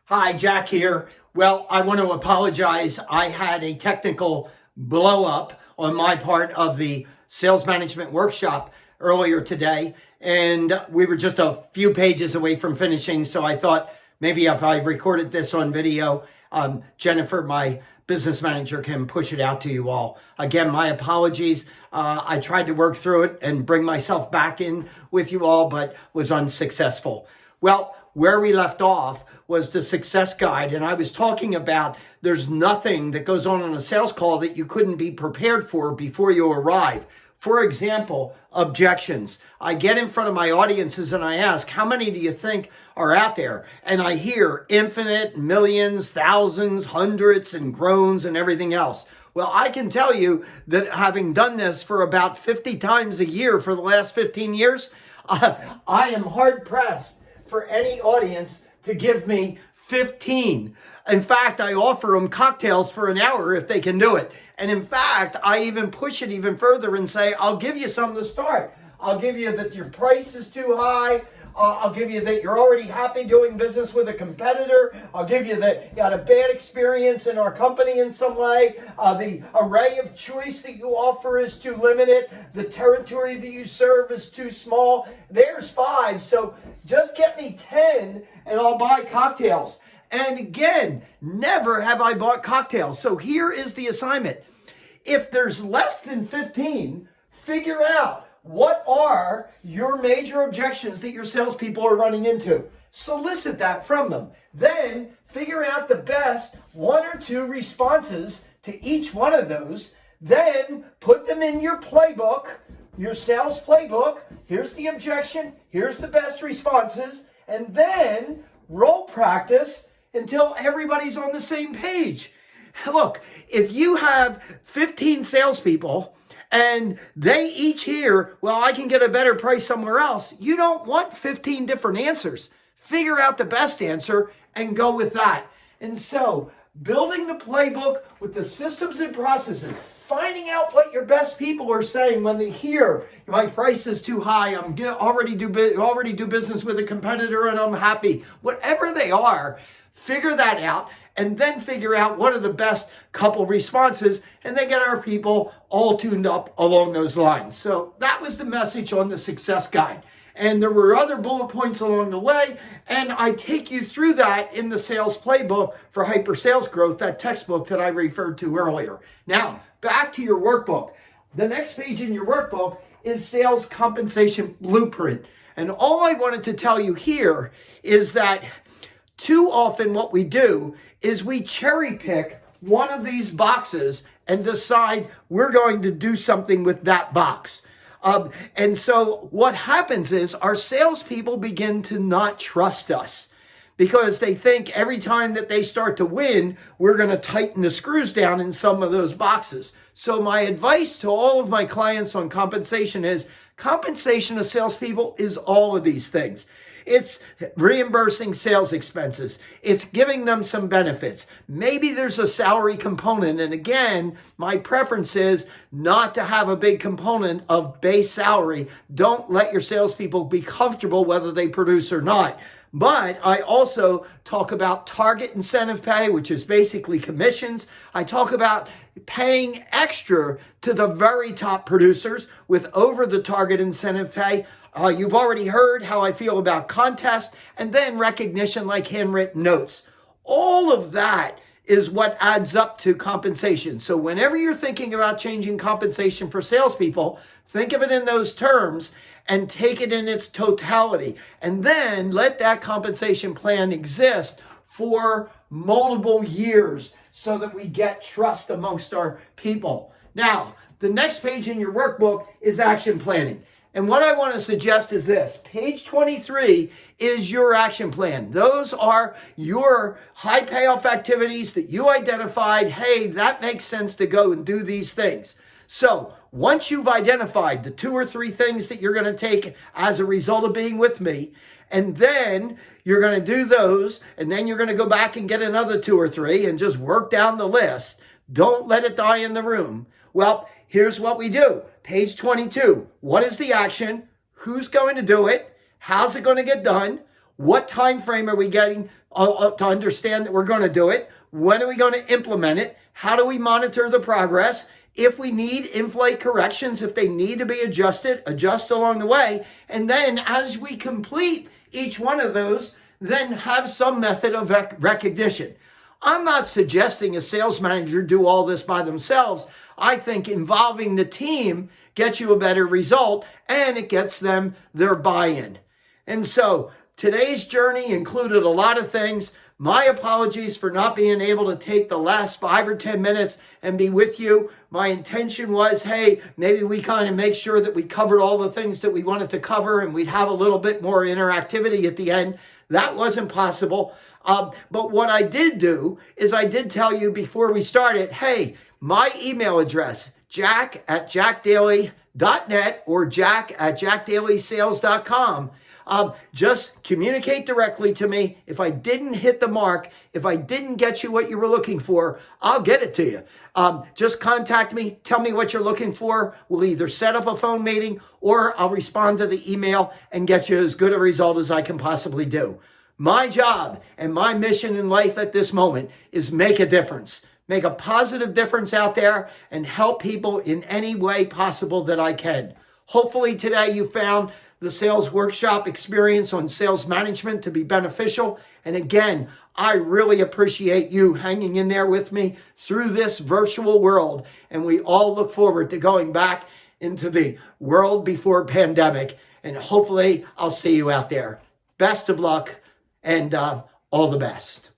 Hi, Jack here. Well, I want to apologize. I had a technical blow up on my part of the sales management workshop earlier today, and we were just a few pages away from finishing. So I thought maybe if I recorded this on video, Jennifer, my business manager, can push it out to you all. Again, my apologies. I tried to work through it and bring myself back in with you all, but was unsuccessful. Well, where we left off was the success guide. And I was talking about there's nothing that goes on a sales call that you couldn't be prepared for before you arrive. For example, objections. I get in front of my audiences and I ask, how many do you think are out there? And I hear infinite, millions, thousands, hundreds, and groans and everything else. Well, I can tell you that having done this for about 50 times a year for the last 15 years, I am hard pressed for any audience to give me 15. In fact, I offer them cocktails for an hour if they can do it. And in fact, I even push it even further and say, I'll give you something to start. I'll give you that your price is too high. I'll give you that you're already happy doing business with a competitor. I'll give you that you had a bad experience in our company in some way. The array of choice that you offer is too limited. The territory that you serve is too small. There's 5. So just get me 10 and I'll buy cocktails. And again, never have I bought cocktails. So here is the assignment. If there's less than 15, figure out what are your major objections that your salespeople are running into. Solicit that from them. Then figure out the best 1 or 2 responses to each one of those. Then put them in your playbook, your sales playbook. Here's the objection. Here's the best responses. And then role practice until everybody's on the same page. Look, if you have 15 salespeople and they each hear, well, I can get a better price somewhere else, you don't want 15 different answers. Figure out the best answer and go with that. And so, building the playbook with the systems and processes, finding out what your best people are saying when they hear, my price is too high, I'm already do business with a competitor and I'm happy. Whatever they are, figure that out, and then figure out what are the best couple responses, and then get our people all tuned up along those lines. So that was the message on the success guide. And there were other bullet points along the way, and I take you through that in the sales playbook for hyper sales growth, that textbook that I referred to earlier. Now, back to your workbook. The next page in your workbook is sales compensation blueprint. And all I wanted to tell you here is that too often what we do is we cherry pick one of these boxes and decide we're going to do something with that box. And so what happens is our salespeople begin to not trust us because they think every time that they start to win, we're going to tighten the screws down in some of those boxes. So my advice to all of my clients on compensation is compensation of salespeople is all of these things. It's reimbursing sales expenses. It's giving them some benefits. Maybe there's a salary component. And again, my preference is not to have a big component of base salary. Don't let your salespeople be comfortable whether they produce or not. But I also talk about target incentive pay, which is basically commissions. I talk about paying extra to the very top producers with over the target incentive pay. You've already heard how I feel about contests and then recognition like handwritten notes. All of that is what adds up to compensation. So whenever you're thinking about changing compensation for salespeople, think of it in those terms and take it in its totality. And then let that compensation plan exist for multiple years so that we get trust amongst our people. Now, the next page in your workbook is action planning. And what I want to suggest is this. Page 23 is your action plan. Those are your high payoff activities that you identified. Hey, that makes sense to go and do these things. So once you've identified the 2 or 3 things that you're going to take as a result of being with me, and then you're going to do those, and then you're going to go back and get another 2 or 3 and just work down the list. Don't let it die in the room. Well, here's what we do. Page 22. What is the action? Who's going to do it? How's it going to get done? What time frame are we getting to understand that we're going to do it? When are we going to implement it? How do we monitor the progress? If we need in-flight corrections, if they need to be adjusted, adjust along the way. And then as we complete each one of those, then have some method of recognition. I'm not suggesting a sales manager do all this by themselves. I think involving the team gets you a better result and it gets them their buy-in. And so today's journey included a lot of things. My apologies for not being able to take the last 5 or 10 minutes and be with you. My intention was, hey, maybe we kind of make sure that we covered all the things that we wanted to cover and we'd have a little bit more interactivity at the end. That wasn't possible. But what I did do is I did tell you before we started, hey, my email address, jack@jackdaly.net or jack@jackdalysales.com. Just communicate directly to me. If I didn't hit the mark, if I didn't get you what you were looking for, I'll get it to you. Just contact me. Tell me what you're looking for. We'll either set up a phone meeting or I'll respond to the email and get you as good a result as I can possibly do. My job and my mission in life at this moment is make a difference. Make a positive difference out there and help people in any way possible that I can. Hopefully today you found the sales workshop experience on sales management to be beneficial. And again, I really appreciate you hanging in there with me through this virtual world. And we all look forward to going back into the world before pandemic. And hopefully I'll see you out there. Best of luck and all the best.